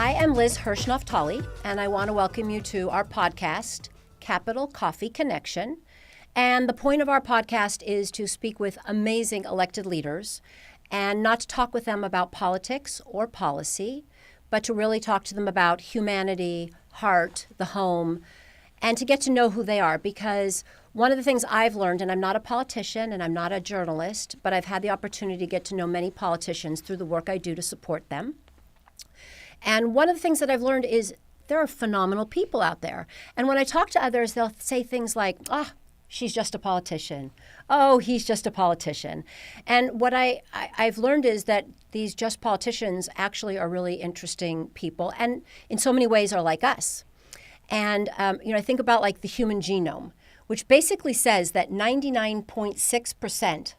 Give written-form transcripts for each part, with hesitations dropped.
I am Liz Hirsch-Naftali, and I want to welcome you to our podcast, Capital Coffee Connection. And the point of our podcast is to speak with amazing elected leaders and not to talk with them about politics or policy, but to really talk to them about humanity, heart, the home, and to get to know who they are. Because one of the things I've learned, and I'm not a politician and I'm not a journalist, but I've had the opportunity to get to know many politicians through the work I do to support them. And one of the things that I've learned is there are phenomenal people out there. And when I talk to others, they'll say things like, she's just a politician. Oh, he's just a politician. And what I've learned is that these just politicians actually are really interesting people and in so many ways are like us. And, I think about like the human genome, which basically says that 99.6%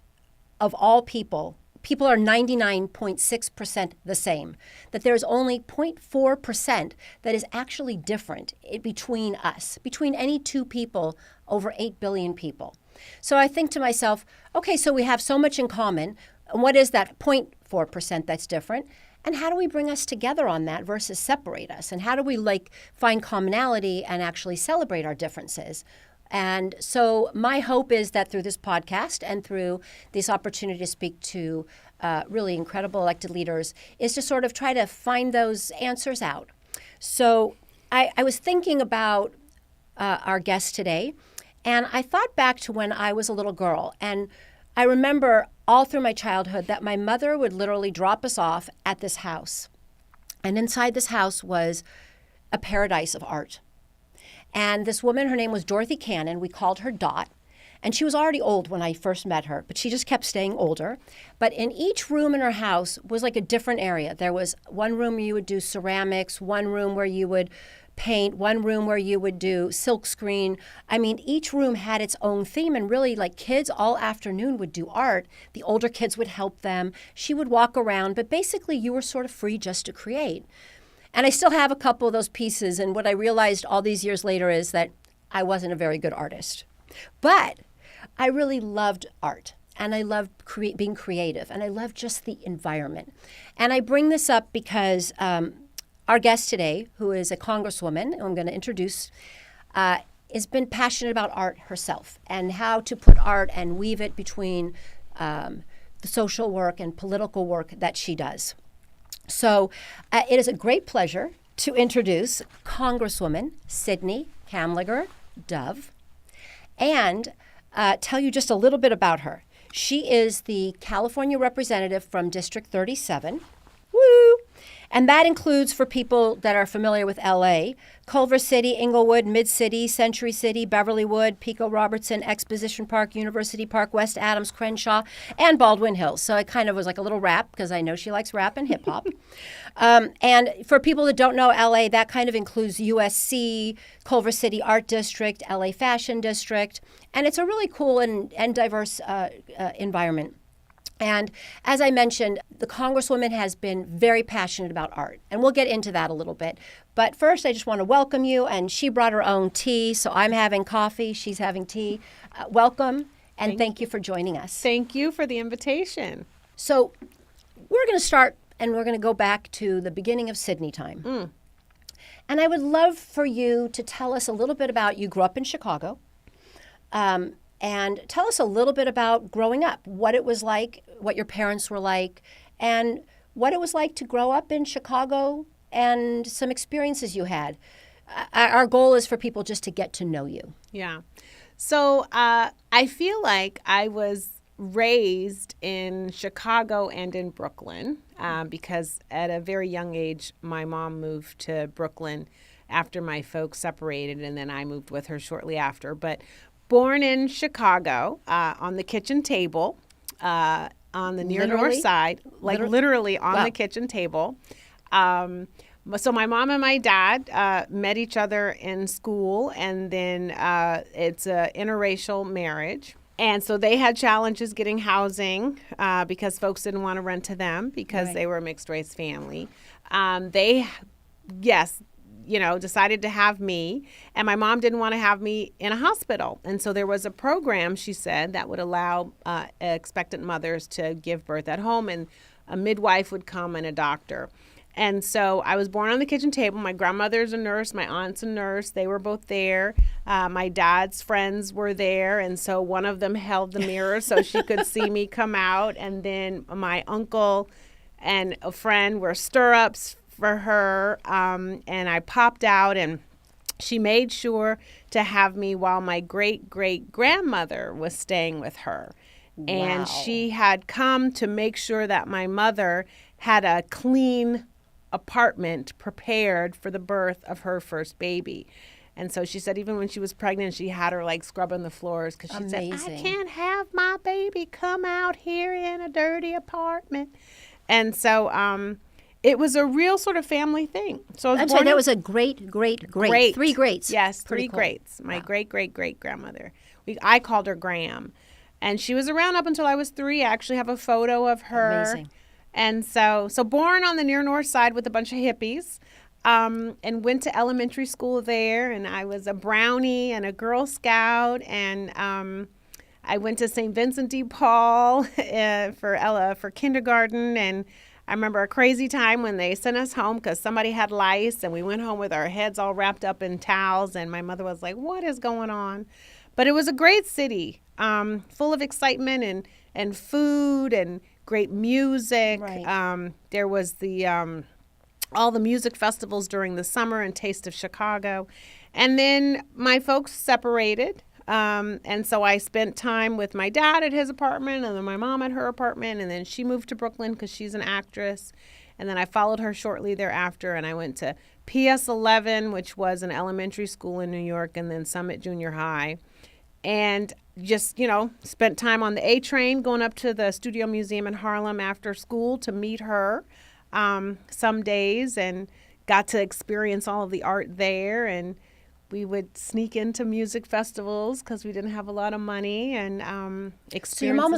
of all people are 99.6% the same, that there's only 0.4% that is actually different between us, between any two people over 8 billion people. So I think to myself, okay, so we have so much in common. And what is that 0.4% that's different? And how do we bring us together on that versus separate us? And how do we find commonality and actually celebrate our differences? And so my hope is that through this podcast and through this opportunity to speak to really incredible elected leaders is to sort of try to find those answers out. So I was thinking about our guest today, and I thought back to when I was a little girl. And I remember all through my childhood that my mother would literally drop us off at this house. And inside this house was a paradise of art. And this woman, her name was Dorothy Cannon. We called her Dot. And she was already old when I first met her, but she just kept staying older. But in each room in her house was like a different area. There was one room where you would do ceramics, one room where you would paint, one room where you would do silk screen. I mean, each room had its own theme, and really like kids all afternoon would do art. The older kids would help them. She would walk around, but basically you were sort of free just to create. And I still have a couple of those pieces, and what I realized all these years later is that I wasn't a very good artist. But I really loved art, and I loved being creative, and I loved just the environment. And I bring this up because our guest today, who is a congresswoman, who I'm going to introduce, has been passionate about art herself and how to put art and weave it between the social work and political work that she does. So it is a great pleasure to introduce Congresswoman Sydney Kamlager-Dove and tell you just a little bit about her. She is the California representative from District 37. Woo! And that includes, for people that are familiar with LA, Culver City, Inglewood, Mid-City, Century City, Beverlywood, Pico Robertson, Exposition Park, University Park, West Adams, Crenshaw, and Baldwin Hills. So it kind of was like a little rap because I know she likes rap and hip hop. And for people that don't know LA, that kind of includes USC, Culver City Art District, LA Fashion District. And it's a really cool and diverse environment. And as I mentioned, the Congresswoman has been very passionate about art, and we'll get into that a little bit. But first, I just want to welcome you, and she brought her own tea, so I'm having coffee, she's having tea. Welcome, and thank you for joining us. Thank you for the invitation. So we're going to start, and we're going to go back to the beginning of Sydney time. And I would love for you to tell us a little bit about, you grew up in Chicago, and tell us a little bit about growing up, what it was like, what your parents were like, and what it was like to grow up in Chicago and some experiences you had. Our goal is for people just to get to know you. Yeah. So I feel like I was raised in Chicago and in Brooklyn because at a very young age, my mom moved to Brooklyn after my folks separated, and then I moved with her shortly after. But born in Chicago, on the kitchen table, on the near north side, literally on the kitchen table. So my mom and my dad met each other in school, and then it's an interracial marriage. And so they had challenges getting housing because folks didn't want to rent to them because they were a mixed race family. They decided to have me, and my mom didn't want to have me in a hospital. And so there was a program, she said, that would allow expectant mothers to give birth at home, and a midwife would come and a doctor. And so I was born on the kitchen table. My grandmother's a nurse. My aunt's a nurse. They were both there. My dad's friends were there. And so one of them held the mirror so she could see me come out. And then my uncle and a friend were stirrups for her. And I popped out, and she made sure to have me while my great-great-grandmother was staying with her. Wow. And she had come to make sure that my mother had a clean apartment prepared for the birth of her first baby. And so she said even when she was pregnant, she had her like scrubbing the floors because she said, I can't have my baby come out here in a dirty apartment. And so it was a real sort of family thing. So I'm sorry, that was a great. 3 greats. Yes, Pretty 3 cool. greats. My Wow. great-great-great-grandmother. I called her Graham. And she was around up until I was 3. I actually have a photo of her. Amazing. And so born on the near north side with a bunch of hippies, and went to elementary school there. And I was a Brownie and a Girl Scout. And I went to St. Vincent de Paul for kindergarten. And I remember a crazy time when they sent us home because somebody had lice. And we went home with our heads all wrapped up in towels. And my mother was like, what is going on? But it was a great city, full of excitement and food and great music. Right. There was all the music festivals during the summer and Taste of Chicago. And then my folks separated. And so I spent time with my dad at his apartment and then my mom at her apartment. And then she moved to Brooklyn because she's an actress. And then I followed her shortly thereafter. And I went to PS 11, which was an elementary school in New York, and then Summit Junior High. And just, spent time on the A train going up to the Studio Museum in Harlem after school to meet her some days, and got to experience all of the art there. And we would sneak into music festivals because we didn't have a lot of money, and experience. So your mom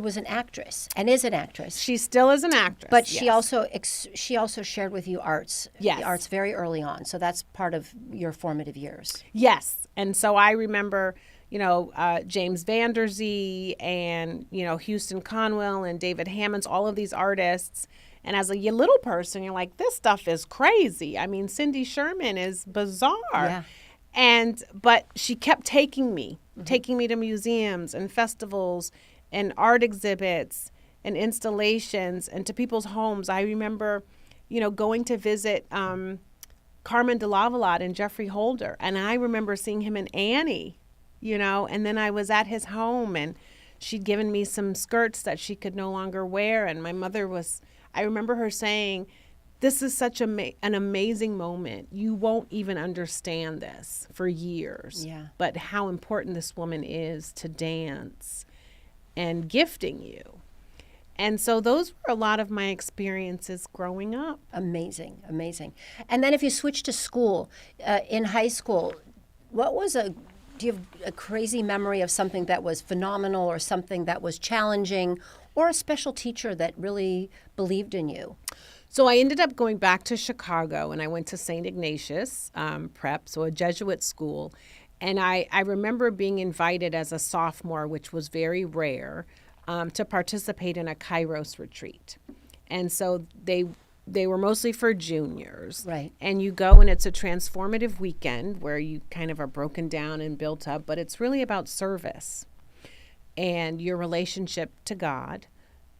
was an actress and is an actress. She still is an actress, But yes. she also shared with you arts. Yes. The arts very early on. So that's part of your formative years. Yes. And so I remember, James Van Der Zee and, Houston Conwell and David Hammonds, all of these artists. And as a little person, you're like, this stuff is crazy. I mean, Cindy Sherman is bizarre. Yeah. But she kept taking me to museums and festivals and art exhibits and installations and to people's homes. I remember, going to visit Carmen de Lavalade and Jeffrey Holder. And I remember seeing him in Annie, and then I was at his home and she'd given me some skirts that she could no longer wear. And my mother I remember her saying, this is such an amazing moment. You won't even understand this for years. Yeah. But how important this woman is to dance and gifting you. And so those were a lot of my experiences growing up. Amazing. And then if you switch to school, in high school, do you have a crazy memory of something that was phenomenal or something that was challenging or a special teacher that really believed in you? So I ended up going back to Chicago, and I went to St. Ignatius Prep, so a Jesuit school. And I remember being invited as a sophomore, which was very rare, to participate in a Kairos retreat. And so they were mostly for juniors. Right. And you go, and it's a transformative weekend where you kind of are broken down and built up, but it's really about service and your relationship to God.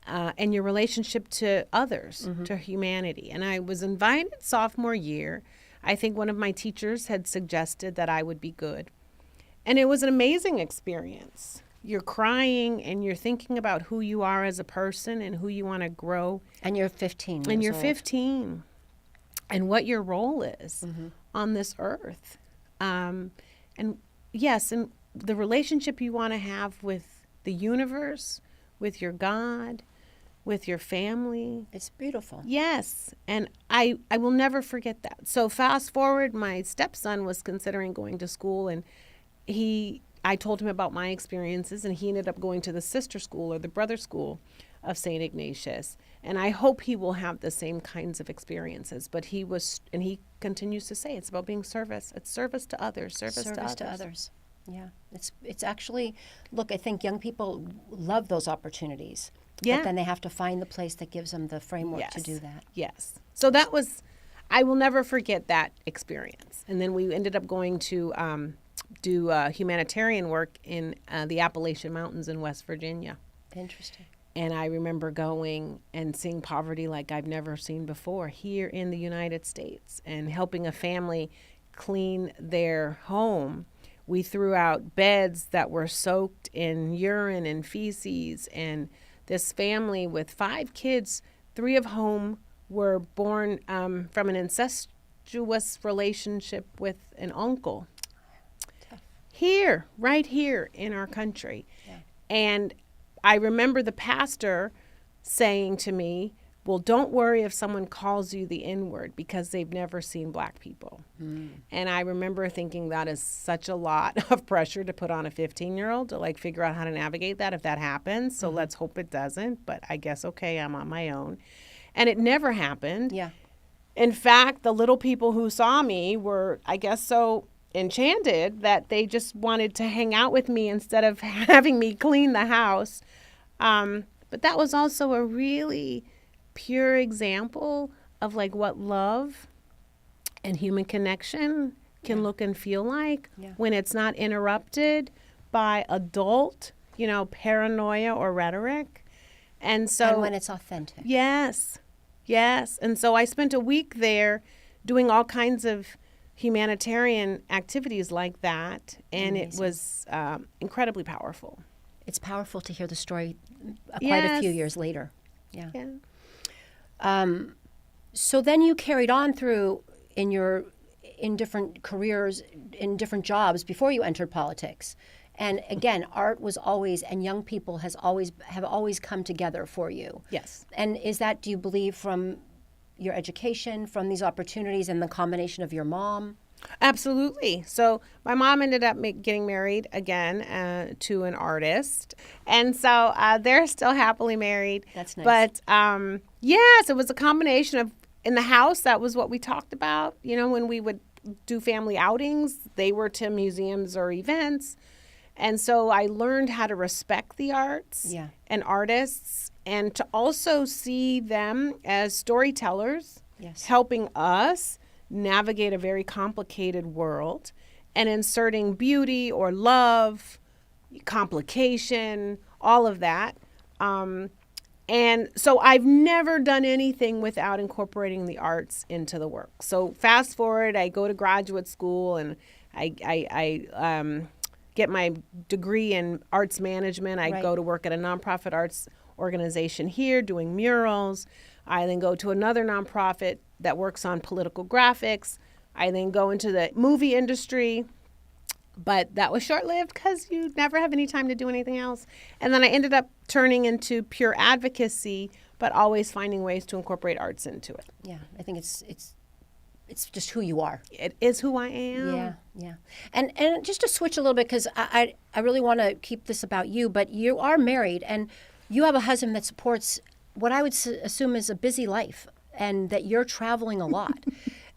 And your relationship to others, to humanity. And I was invited sophomore year. I think one of my teachers had suggested that I would be good. And it was an amazing experience. You're crying and you're thinking about who you are as a person and who you want to grow. And you're 15 And years you're old. 15. And what your role is on this earth. And yes, and the relationship you want to have with the universe, with your God, with your family. It's beautiful. Yes. And I will never forget that. So fast forward, my stepson was considering going to school, and I told him about my experiences, and he ended up going to the sister school or the brother school of St. Ignatius. And I hope he will have the same kinds of experiences. But he continues to say it's about being service. It's service to others, service to others. Yeah. It's actually, look, I think young people love those opportunities. Yeah. But then they have to find the place that gives them the framework to Yes. do that. Yes. So that was, I will never forget that experience. And then we ended up going to do humanitarian work in the Appalachian Mountains in West Virginia. Interesting. And I remember going and seeing poverty like I've never seen before here in the United States, and helping a family clean their home. We threw out beds that were soaked in urine and feces, and this family with 5 kids, 3 of whom were born from an incestuous relationship with an uncle. Tough. Here, right here in our country. Yeah. And I remember the pastor saying to me, well, don't worry if someone calls you the N-word, because they've never seen black people. And I remember thinking that is such a lot of pressure to put on a 15-year-old to like figure out how to navigate that if that happens. So let's hope it doesn't. But I guess, okay, I'm on my own. And it never happened. Yeah. In fact, the little people who saw me were, I guess, so enchanted that they just wanted to hang out with me instead of having me clean the house. But that was also a really pure example of like what love and human connection can look and feel like when it's not interrupted by adult, paranoia or rhetoric. And so And when it's authentic. Yes. And so I spent a week there doing all kinds of humanitarian activities like that, and it was incredibly powerful. It's powerful to hear the story quite a few years later. Yeah. So then you carried on through in different careers, in different jobs before you entered politics. And again, art was always, and young people have always come together for you. Yes. And is that, do you believe, from your education, from these opportunities, and the combination of your mom? Absolutely. So my mom ended up getting married again to an artist. And so they're still happily married. That's nice. But yes, it was a combination of, in the house, that was what we talked about. When we would do family outings, they were to museums or events. And so I learned how to respect the arts and artists, and to also see them as storytellers, helping us navigate a very complicated world and inserting beauty or love, complication, all of that. And so I've never done anything without incorporating the arts into the work. So fast forward, I go to graduate school and I get my degree in arts management. I go to work at a nonprofit arts organization here doing murals. I then go to another nonprofit that works on political graphics. I then go into the movie industry, but that was short-lived because you never have any time to do anything else. And then I ended up turning into pure advocacy, but always finding ways to incorporate arts into it. Yeah, I think it's just who you are. It is who I am. Yeah. And just to switch a little bit, because I really want to keep this about you, but you are married and you have a husband that supports what I would assume is a busy life, and that you're traveling a lot.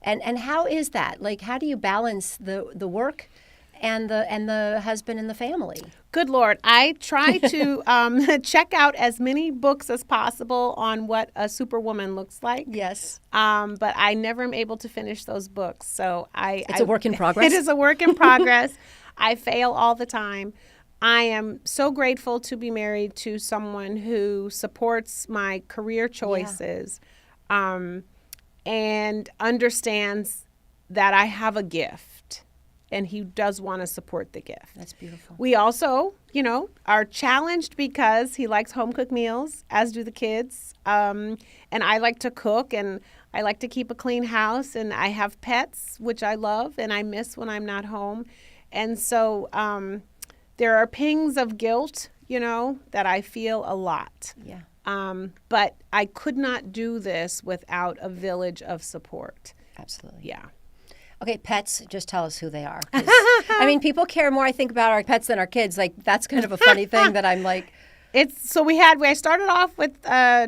and how is that? Like, how do you balance the work and the husband and the family? Good Lord. I try to check out as many books as possible on what a superwoman looks like. Yes. But I never am able to finish those books. So It's a work in progress? It is a work in progress. I fail all the time. I am so grateful to be married to someone who supports my career choices and understands that I have a gift, and he does want to support the gift. That's beautiful. We also, are challenged because he likes home-cooked meals, as do the kids. And I like to cook, and I like to keep a clean house, and I have pets, which I love and I miss when I'm not home. And so there are pings of guilt, that I feel a lot. Yeah. But I could not do this without a village of support. Absolutely. Yeah. Okay, pets, just tell us who they are. I mean, people care more, I think, about our pets than our kids. Like, that's kind of a funny thing that I'm like. I started off with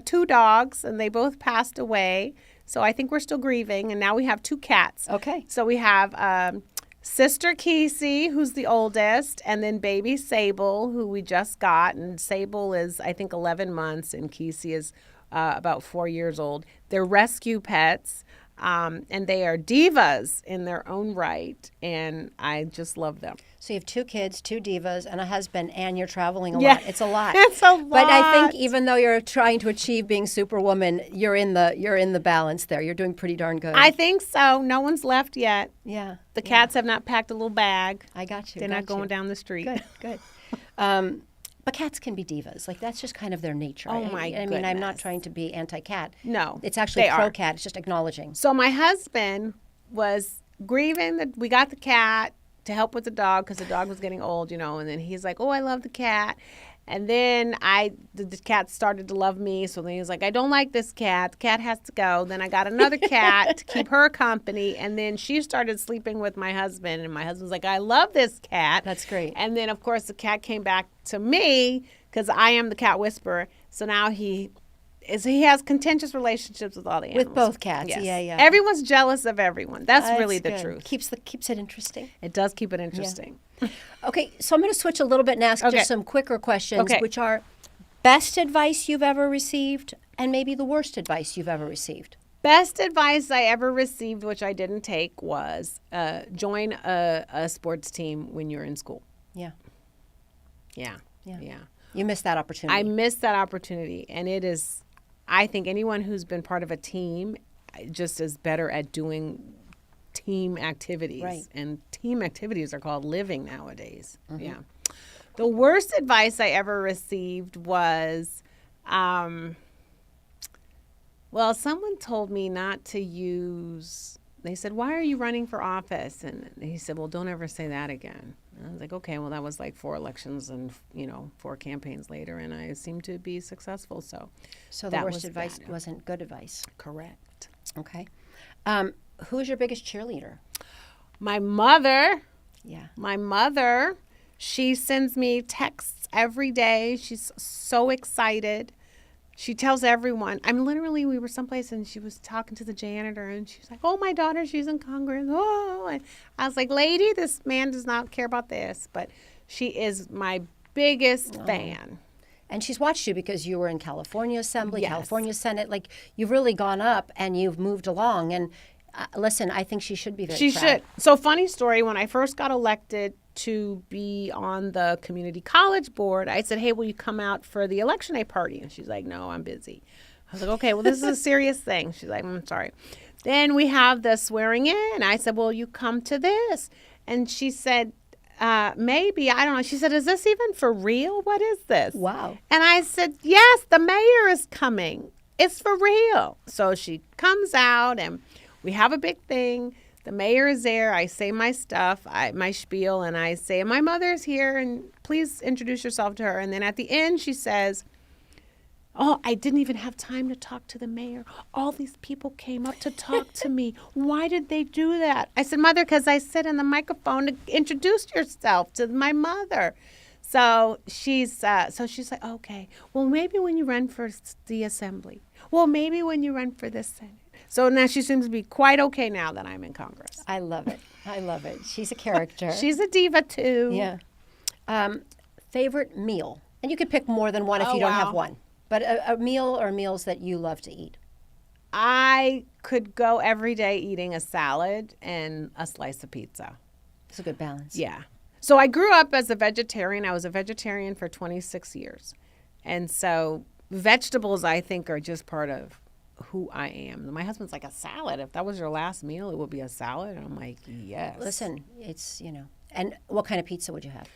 2 dogs, and they both passed away. So I think we're still grieving. And now we have 2 cats. Okay. So we have sister Kesey, who's the oldest, and then baby Sable, who we just got. And Sable is, I think, 11 months, and Kesey is about 4 years old. They're rescue pets, and they are divas in their own right, and I just love them. So you have 2 kids, 2 divas, and a husband, and you're traveling a Yeah. lot. It's a lot. It's a lot. But I think even though you're trying to achieve being Superwoman, you're in the balance there. You're doing pretty darn good. I think so. No one's left yet. Yeah. The cats have not packed a little bag. I got you. They're got not going you. down the street. Good. But cats can be divas. Like, that's just kind of their nature. Oh, my I mean, I'm not goodness. trying to be anti-cat. No, It's actually they are. pro-cat. It's just acknowledging. So my husband was grieving that we got the cat to help with the dog because the dog was getting old, and then he's like, oh, I love the cat. And then the cat started to love me. So then he was like, I don't like this cat. The cat has to go. Then I got another cat to keep her company. And then she started sleeping with my husband. And my husband's like, I love this cat. That's great. And then, of course, the cat came back to me because I am the cat whisperer. So now he has contentious relationships with all the animals. With both cats. Yes. Yeah. Everyone's jealous of everyone. That's really the good. truth. Keeps it interesting. It does keep it interesting. Okay, so I'm going to switch a little bit and ask Okay. just some quicker questions, Okay. which are best advice you've ever received and maybe the worst advice you've ever received. Best advice I ever received, which I didn't take, was join a sports team when you're in school. Yeah. Yeah. You missed that opportunity. I missed that opportunity. And it is, I think anyone who's been part of a team just is better at doing team activities. Right. And team activities are called living nowadays. Mm-hmm. Yeah. The worst advice I ever received was, someone told me not to use, they said, why are you running for office? And he said, well, don't ever say that again. And I was like, okay, well, that was like 4 elections and, 4 campaigns later, and I seemed to be successful. So the that worst was advice bad. wasn't good advice. Correct. Okay. Who's your biggest cheerleader? My mother. Yeah. My mother, she sends me texts every day. She's so excited. She tells everyone. We were someplace and she was talking to the janitor and she's like, oh, my daughter, she's in Congress. Oh, and I was like, lady, this man does not care about this. But she is my biggest fan. And she's watched you because you were in California Assembly, Yes. California Senate. Like, you've really gone up and you've moved along. And listen, I think she should be very She proud. should. So funny story, when I first got elected to be on the community college board, I said, hey, will you come out for the election day party? And she's like, no, I'm busy. I was like, okay, well, this is a serious thing. She's like, I'm sorry. Then we have the swearing in. I said, well, you come to this. And she said, maybe, I don't know. She said, is this even for real? What is this? Wow. And I said, yes, the mayor is coming. It's for real. So she comes out and we have a big thing. The mayor is there. I say my stuff, my spiel, and I say, my mother's here, and please introduce yourself to her. And then at the end, she says, oh, I didn't even have time to talk to the mayor. All these people came up to talk to me. Why did they do that? I said, Mother, because I said in the microphone to introduce yourself to my mother. So she's like, okay, well, maybe when you run for the assembly. Well, maybe when you run for the Senate. So now she seems to be quite okay now that I'm in Congress. I love it. She's a character. She's a diva, too. Yeah. Favorite meal? And you could pick more than one if you don't have one. But a meal or meals that you love to eat. I could go every day eating a salad and a slice of pizza. It's a good balance. Yeah. So I grew up as a vegetarian. I was a vegetarian for 26 years. And so vegetables, I think, are just part of who I am. My husband's like, a salad? If that was your last meal, it would be a salad? And I'm like, yes. Listen, it's, And what kind of pizza would you have?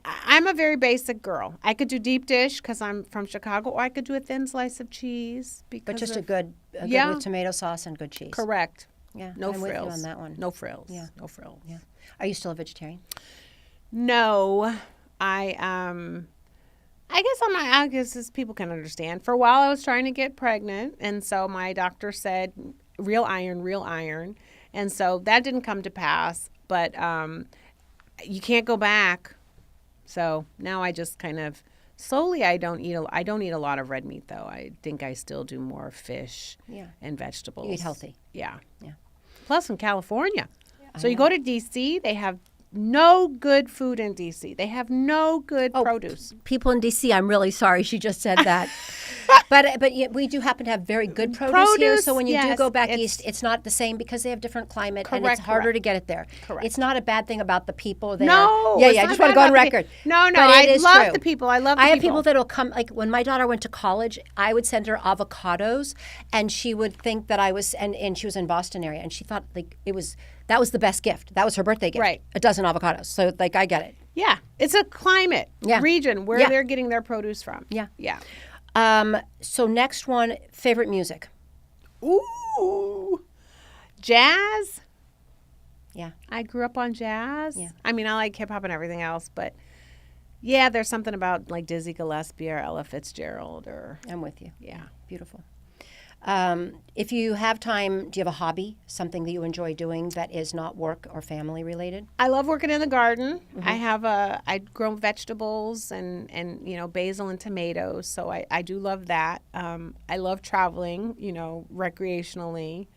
I'm a very basic girl. I could do deep dish because I'm from Chicago, or I could do a thin slice of cheese. But just a good Yeah. with tomato sauce and good cheese. Correct. Yeah, No I'm frills. with you on that one. No frills. Yeah. No frills. Yeah. Are you still a vegetarian? No. I guess I'm not. I guess as people can understand. For a while, I was trying to get pregnant, and so my doctor said, real iron. And so that didn't come to pass, but you can't go back. So now I just kind of slowly. I don't eat a lot of red meat, though. I think I still do more fish Yeah. and vegetables. You eat healthy. Yeah. Yeah. Plus in California. So you go to D.C., they have no good food in D.C. They have no good produce. People in D.C., I'm really sorry she just said that. But yet we do happen to have very good produce here. So when you do go back east, it's not the same because they have different climate and it's harder to get it there. Correct. It's not a bad thing about the people there. No. Yeah, I just want to go on record. No, I love the people. I have people that will come, like when my daughter went to college, I would send her avocados and she would think that I was, and she was in Boston area, and she thought like that was the best gift. That was her birthday gift. Right. A dozen avocados. So like I get it. Yeah. It's a climate region where they're getting their produce from. Yeah. Yeah. So next one, favorite music. Ooh. Jazz. Yeah. I grew up on jazz. Yeah. I mean, I like hip hop and everything else, but yeah, there's something about like Dizzy Gillespie or Ella Fitzgerald or. I'm with you. Yeah. Beautiful. If you have time, do you have a hobby, something that you enjoy doing that is not work or family related? I love working in the garden. I grow vegetables and basil and tomatoes. So I do love that. I love traveling, recreationally.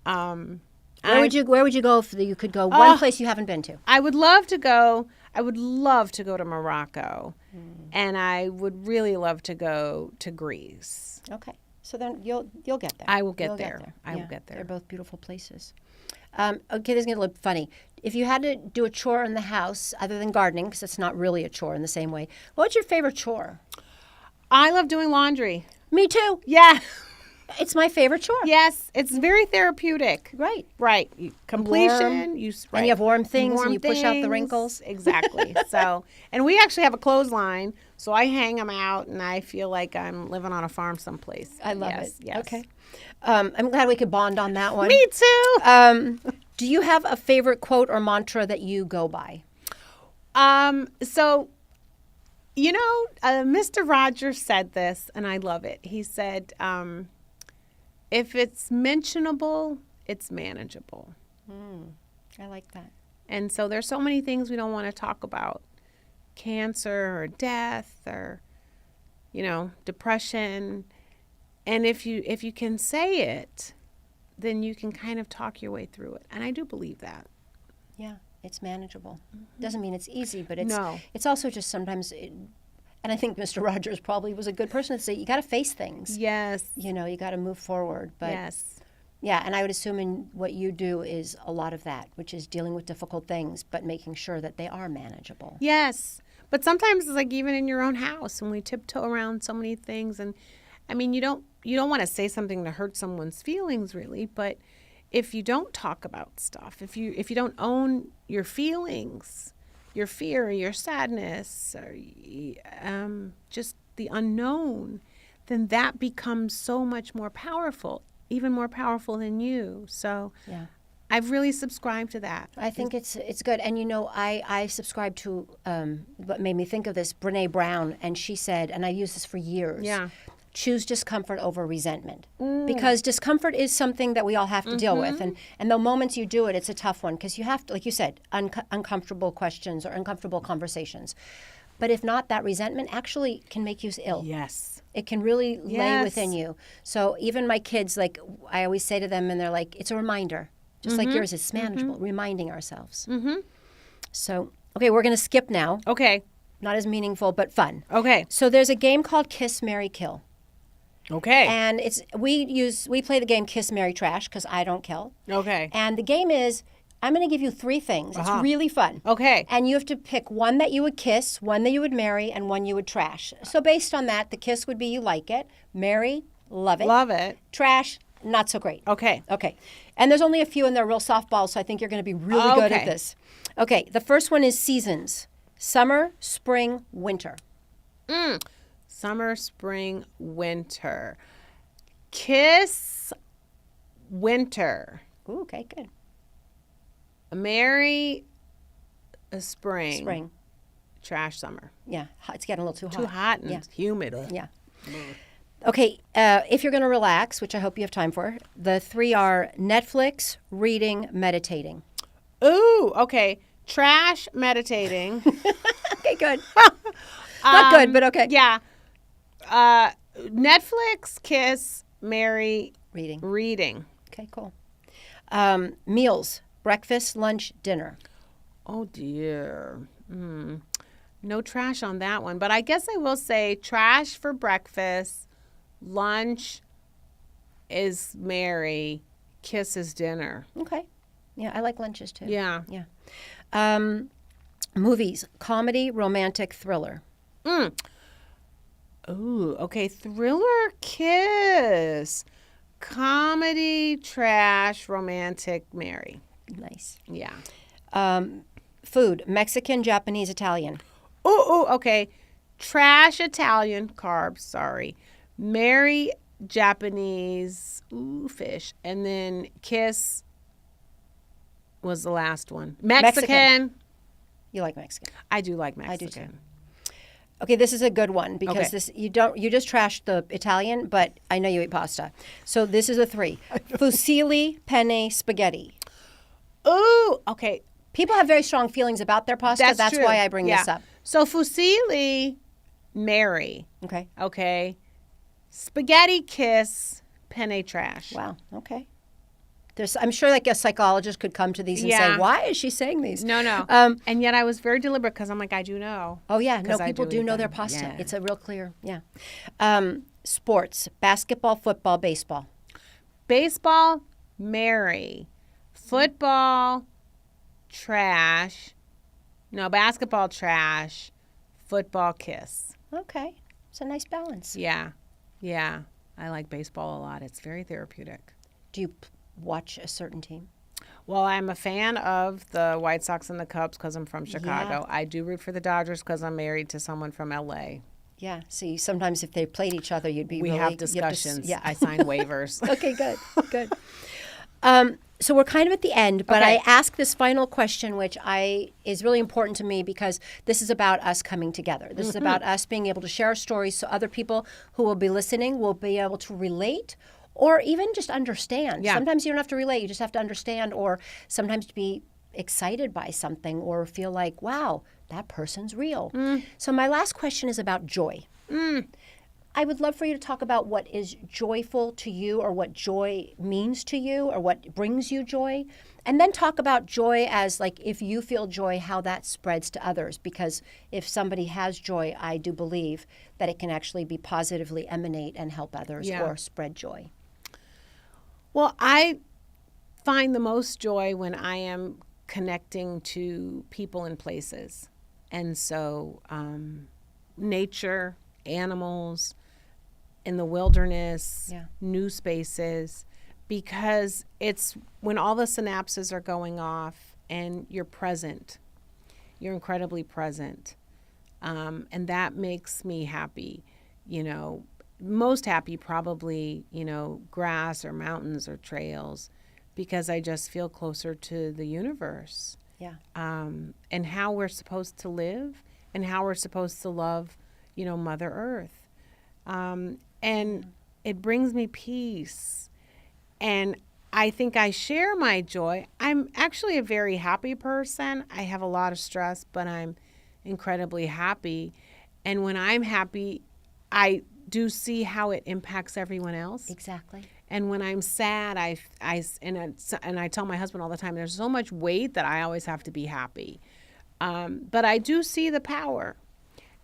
Where would you go if you could go one place you haven't been to? I would love to go to Morocco, and I would really love to go to Greece. Okay. So then you'll get there. I will get there. I will get there. They're both beautiful places. Okay, this is going to look funny. If you had to do a chore in the house other than gardening, because it's not really a chore in the same way, what's your favorite chore? I love doing laundry. Me too. Yeah. It's my favorite chore. Yes, it's very therapeutic. Right. Completion. And you have warm things and you push out the wrinkles. Exactly. And we actually have a clothesline, so I hang them out and I feel like I'm living on a farm someplace. I love it. Yes. Okay. I'm glad we could bond on that one. Me too. Do you have a favorite quote or mantra that you go by? Mr. Rogers said this, and I love it. He said, if it's mentionable, it's manageable. I like that. And so there's so many things we don't want to talk about. Cancer or death or, depression. And if you can say it, then you can kind of talk your way through it. And I do believe that. Yeah, it's manageable. Doesn't mean it's easy, but No. It's also just sometimes... And I think Mr. Rogers probably was a good person to say, you got to face things. Yes. You got to move forward. But yes. Yeah, and I would assume in what you do is a lot of that, which is dealing with difficult things, but making sure that they are manageable. Yes. But sometimes it's like even in your own house, and we tiptoe around so many things. And I mean, you don't want to say something to hurt someone's feelings, really. But if you don't talk about stuff, if you don't own your feelings, your fear, your sadness, or just the unknown, then that becomes so much more powerful, even more powerful than you. So yeah. I've really subscribed to that. I think it's good. And, I subscribe to what made me think of this, Brene Brown, and she said, and I use this for years, choose discomfort over resentment. Because discomfort is something that we all have to deal with. And the moments you do it, it's a tough one because you have to, like you said, uncomfortable questions or uncomfortable conversations. But if not, that resentment actually can make you ill. Yes. It can really lay within you. So even my kids, like I always say to them, and they're like, it's a reminder. Just like yours, it's manageable, reminding ourselves. So, okay, we're going to skip now. Okay. Not as meaningful, but fun. Okay. So there's a game called Kiss, Marry, Kill. Okay. And we play the game Kiss, Marry, Trash because I don't kill. Okay. And the game is, I'm going to give you 3 things. It's really fun. Okay. And you have to pick one that you would kiss, one that you would marry, and one you would trash. So based on that, the kiss would be you like it. Marry, love it. Love it. Trash, not so great. Okay. Okay. And there's only a few, and they're real softballs, so I think you're going to be really good at this. Okay. The first one is seasons. Summer, spring, winter. Summer, spring, winter. Kiss, winter. Ooh, okay, good. Marry, spring. Spring. Trash, summer. Yeah, it's getting a little too hot. Too hot and humid. Yeah. Okay, if you're going to relax, which I hope you have time for, the 3 are Netflix, reading, meditating. Ooh, okay. Trash, meditating. Okay, good. Not good, but okay. Yeah. Netflix, kiss, marry, Reading. reading. Okay, cool. Meals, breakfast, lunch, dinner. Oh, dear. No trash on that one. But I guess I will say trash for breakfast, lunch is Mary, kiss is dinner. Okay. Yeah, I like lunches too. Yeah. Yeah. Movies, comedy, romantic, thriller. Ooh, okay. Thriller, kiss. Comedy, trash, romantic, Mary. Nice. Yeah. Food, Mexican, Japanese, Italian. Ooh, okay. Trash, Italian, carbs, sorry. Mary, Japanese, fish. And then kiss was the last one. Mexican. You like Mexican. I do like Mexican. I do too. Okay, this is a good one because you just trashed the Italian, but I know you eat pasta. So this is a 3. Fusilli, penne, spaghetti. Ooh, okay. People have very strong feelings about their pasta. That's true. why I bring this up. So fusilli, Mary. Okay. Okay. Spaghetti, kiss, penne, trash. Wow. Okay. I'm sure like a psychologist could come to these and say, why is she saying these? No. And yet I was very deliberate because I'm like, I do know. Oh, yeah. No, people do know their pasta. Yeah. It's a real clear, sports, basketball, football, baseball. Baseball, Mary. Football, trash. No, basketball, trash. Football, kiss. Okay. It's a nice balance. Yeah. I like baseball a lot. It's very therapeutic. Do you watch a certain team? Well, I'm a fan of the White Sox and the Cubs because I'm from Chicago. I do root for the Dodgers because I'm married to someone from L.A. Yeah. See, sometimes if they played each other, we have discussions. I sign waivers. Okay, good. So we're kind of at the end, but I ask this final question, which is really important to me because this is about us coming together. This is about us being able to share our stories so other people who will be listening will be able to relate or even just understand. Yeah. Sometimes you don't have to relate, you just have to understand, or sometimes to be excited by something or feel like, wow, that person's real. So my last question is about joy. I would love for you to talk about what is joyful to you or what joy means to you or what brings you joy. And then talk about joy as like if you feel joy, how that spreads to others. Because if somebody has joy, I do believe that it can actually be positively emanate and help others or spread joy. Well, I find the most joy when I am connecting to people and places. And so nature, animals, in the wilderness, new spaces, because it's when all the synapses are going off and you're present, you're incredibly present. And that makes me happy, most happy probably, grass or mountains or trails, because I just feel closer to the universe. Yeah. And how we're supposed to live and how we're supposed to love, Mother Earth. And it brings me peace. And I think I share my joy. I'm actually a very happy person. I have a lot of stress, but I'm incredibly happy. And when I'm happy, I do see how it impacts everyone else. Exactly. And when I'm sad, and I tell my husband all the time, there's so much weight that I always have to be happy. But I do see the power.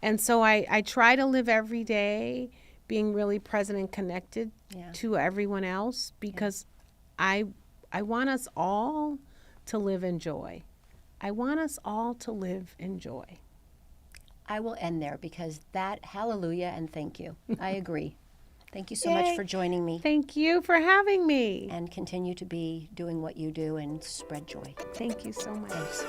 And so I try to live every day being really present and connected to everyone else because I want us all to live in joy. I want us all to live in joy. I will end there because hallelujah and thank you. I agree. Thank you so much for joining me. Thank you for having me. And continue to be doing what you do and spread joy. Thank you so much. Thanks.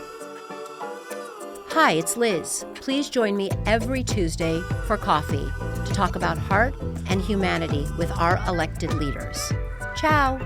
Hi, it's Liz. Please join me every Tuesday for coffee to talk about heart and humanity with our elected leaders. Ciao.